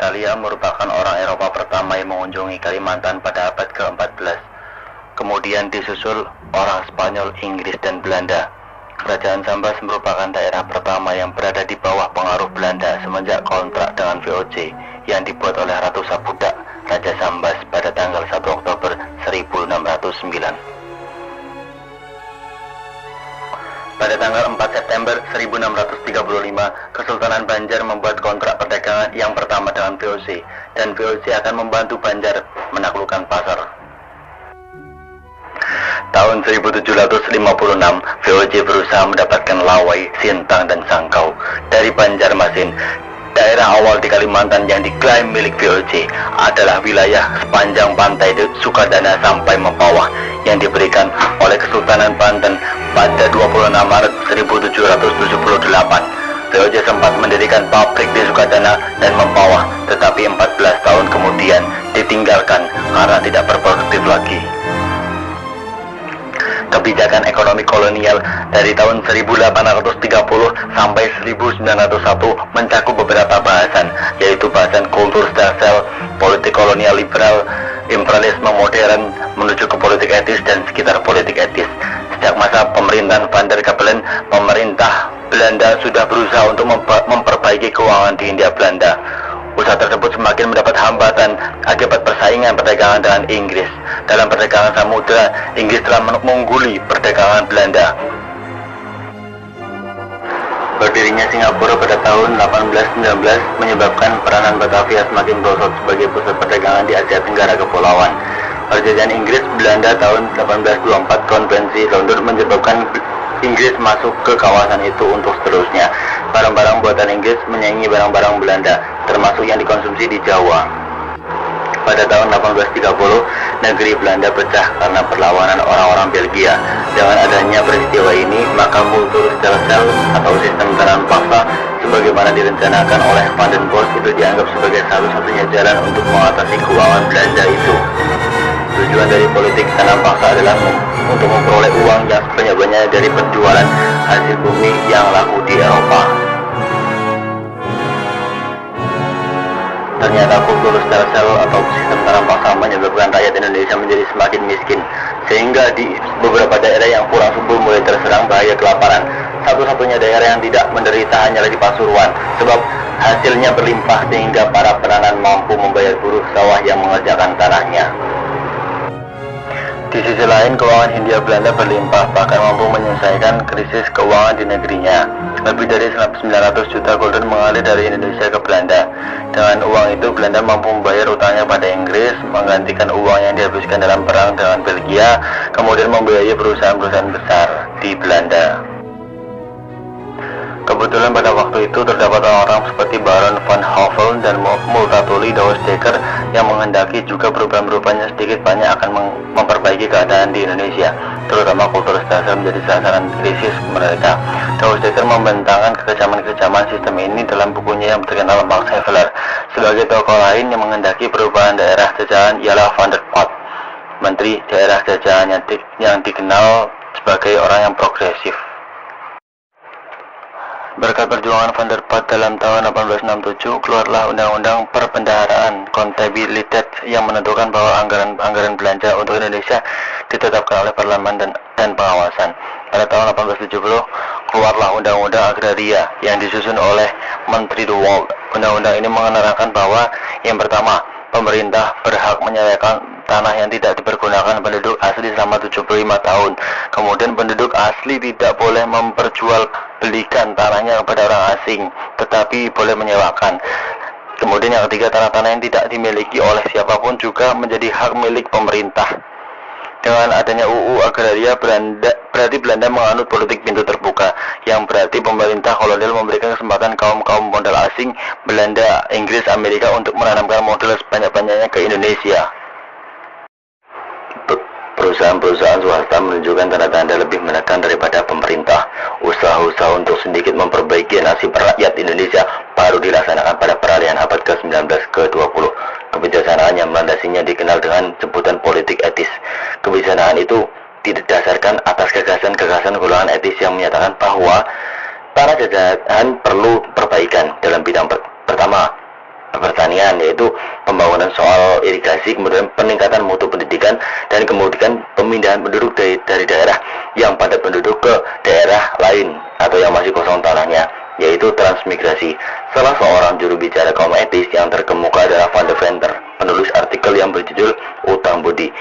Italia merupakan orang Eropa pertama yang mengunjungi Kalimantan pada abad ke-14. Kemudian disusul orang Spanyol, Inggris, dan Belanda. Kerajaan Sambas merupakan daerah pertama yang berada di bawah pengaruh Belanda semenjak kontrak dengan VOC yang dibuat oleh Ratu Sabudak, Raja Sambas pada tanggal 1 Oktober 1609. Pada tanggal 4 September 1635, Kesultanan Banjar membuat kontrak perdagangan yang pertama dengan VOC, dan VOC akan membantu Banjar menaklukkan pasar. Tahun 1756, VOC berusaha mendapatkan Lawai, Sintang, dan Sangkau dari Banjarmasin. Daerah awal di Kalimantan yang diklaim milik VOC adalah wilayah sepanjang pantai Sukadana sampai Mempawah yang diberikan oleh Kesultanan Banten pada 26 Maret 1778. VOC sempat mendirikan pabrik di Sukadana dan Mempawah, tetapi 14 tahun kemudian ditinggalkan karena tidak berproduktif lagi. Kebijakan ekonomi kolonial dari tahun 1830 sampai 1901 mencakup beberapa bahasan, yaitu bahasan kultur stelsel, politik kolonial liberal, imperialisme modern menuju ke politik etis, dan sekitar politik etis. Sejak masa pemerintahan Van der Capellen, pemerintah Belanda sudah berusaha untuk memperbaiki keuangan di Hindia Belanda. Usaha tersebut semakin mendapat hambatan akibat persaingan perdagangan dengan Inggris. Dalam perdagangan samudera, Inggris telah mengungguli perdagangan Belanda. Berdirinya Singapura pada tahun 1819 menyebabkan peranan Batavia semakin merosot sebagai pusat perdagangan di Asia Tenggara Kepulauan. Perjanjian Inggris-Belanda tahun 1824 Konvensi London menyebabkan Inggris masuk ke kawasan itu untuk seterusnya. Barang-barang buatan Inggris menyaingi barang-barang Belanda, termasuk yang dikonsumsi di Jawa. Pada tahun 1830, negeri Belanda pecah karena perlawanan orang-orang Belgia. Dengan adanya peristiwa ini, maka kultur stelsel atau sistem tanam paksa sebagaimana direncanakan oleh Van den Bosch itu dianggap sebagai satu-satunya jalan untuk mengatasi keuangan Belanda itu. Tujuan dari politik tanam paksa adalah untuk memperoleh uang yang sebanyak-banyaknya dari penjualan hasil bumi yang laku di Eropa. Ternyata kultur stelsel atau sistem tanam paksa menyebabkan rakyat Indonesia menjadi semakin miskin, sehingga di beberapa daerah yang kurang subur mulai terserang bahaya kelaparan. Satu-satunya daerah yang tidak menderita hanyalah di Pasuruan, sebab hasilnya berlimpah sehingga para peranan mampu membayar buruh sawah yang mengerjakan tanahnya. Di sisi lain, keuangan Hindia Belanda berlimpah, bahkan mampu menyelesaikan krisis keuangan di negerinya. Lebih dari 900 juta gulden mengalir dari Indonesia ke Belanda. Dengan uang itu, Belanda mampu membayar utangnya pada Inggris, menggantikan uang yang dihabiskan dalam perang dengan Belgia, kemudian membiayai perusahaan-perusahaan besar di Belanda. Kebetulan pada waktu itu terdapat orang-orang seperti Baron van Hovel dan Multatuli Douwesdekker yang menghendaki juga perubahan-perubahan yang sedikit banyak akan memperbaiki keadaan di Indonesia, terutama kultur stelsel menjadi sasaran krisis mereka. Douwesdekker membentangkan kekejaman-kekejaman sistem ini dalam bukunya yang terkenal Max Havelaar. Sebagai tokoh lain yang menghendaki perubahan daerah jajahan ialah Van der Put, menteri daerah jajahan yang dikenal sebagai orang yang progresif. Berkat perjuangan Van der Put dalam tahun 1867, keluarlah Undang-Undang Perbendaharaan Kontabilitas yang menentukan bahwa anggaran belanja untuk Indonesia ditetapkan oleh Parlemen dan pengawasan. Pada tahun 1870, keluarlah Undang-Undang Agraria yang disusun oleh Menteri De Waal. Undang-undang ini menerangkan bahwa yang pertama, pemerintah berhak menyediakan tanah yang tidak dipergunakan penduduk asli selama 75 tahun. Kemudian penduduk asli tidak boleh memperjualbelikan tanahnya kepada orang asing, tetapi boleh menyewakan. Kemudian yang ketiga, tanah-tanah yang tidak dimiliki oleh siapapun juga menjadi hak milik pemerintah. Dengan adanya UU Agraria, berarti Belanda menganut politik pintu terbuka, yang berarti pemerintah kolonial memberikan kesempatan kaum-kaum modal asing, Belanda, Inggris, Amerika untuk menanamkan modal sebanyak-banyaknya ke Indonesia. Perusahaan-perusahaan swasta menunjukkan tanda-tanda lebih menekan daripada pemerintah. Usaha-usaha untuk sedikit memperbaiki nasib rakyat Indonesia baru dilaksanakan pada peralihan abad ke-19 ke 20. Kebijaksanaan yang melandasinya dikenal dengan sebutan politik etis. Kebijaksanaan itu didasarkan atas gagasan-gagasan golongan etis yang menyatakan bahwa para jajahan perlu perbaikan dalam bidang pertama pertanian. pertanian, yaitu pembangunan soal irigasi, kemudian peningkatan mutu pendidikan, dan kemudian pemindahan penduduk dari daerah yang padat penduduk ke daerah lain atau yang masih kosong tanahnya, yaitu transmigrasi. Salah seorang juru bicara kaum etis yang terkemuka adalah Van de Venter, penulis artikel yang berjudul Utang Budi.